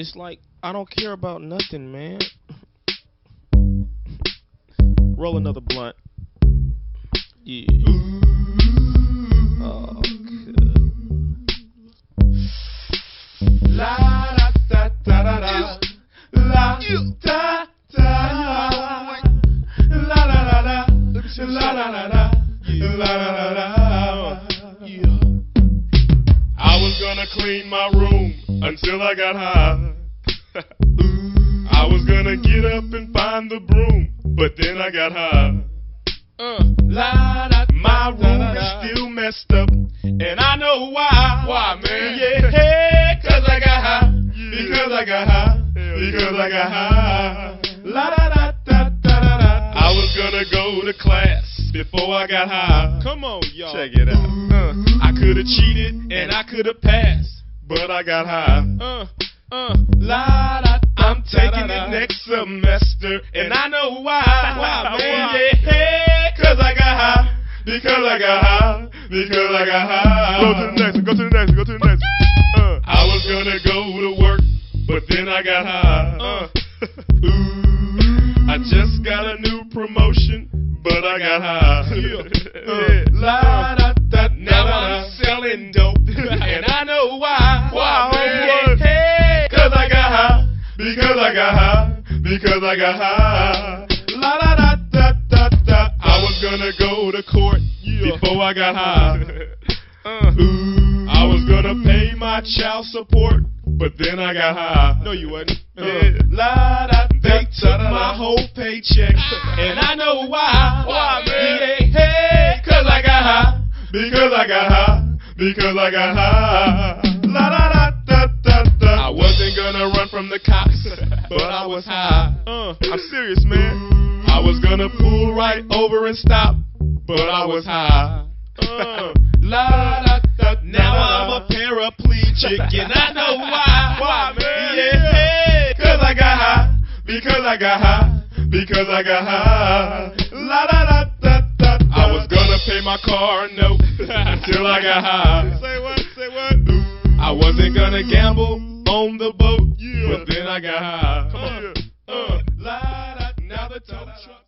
it's like I don't care about nothing, man. Roll another blunt. Yeah. Oh, good. La da da da da da. La da da. La la la la. La la la la. La la la la. Yeah. I was gonna clean my room until I got high. I was gonna get up and find the broom, but then I got high. My room is still messed up, and I know why. Why, man? Yeah, cause I got high. Because I got high. Because I got high. La da da da da da da. I was gonna go to class before I got high. Come on, y'all. Check it out. I could've cheated and I could've passed, but I got high. La da. I'm taking it next semester, and I know why. Why, man? Yeah, cause I got high. Because I got high. Because I got high. Go to the next one. Go to the next one. Go to the next one. I was gonna go to work, but then I got high. I just got a new promotion, but I got high. La da da. Now I'm selling dope, and I know why. Why, man? Hey, cause I got high. Because I got high. Because I got high. La da da da da da. I was gonna go to court before I got high. I was gonna pay my child support, but then I got high. No, you wasn't. La da. They took my whole paycheck, and I know why. Why, man? Yeah, hey, cause I got high. Because I got high. Because I got high. La da da da da da. I wasn't gonna run from the cops, but I was high. I'm serious, man. I was gonna pull right over and stop, but I was high. La da da. Now I'm a paraplegic, and I know why. Why, man? Yeah, cause I got high. Because I got high. Because I got high. La da da da da. I was gonna pay my car note until I got high. Say what? Say what? I wasn't gonna gamble on the boat, Yeah. but then I got high. Come on. La da. Now the tow truck.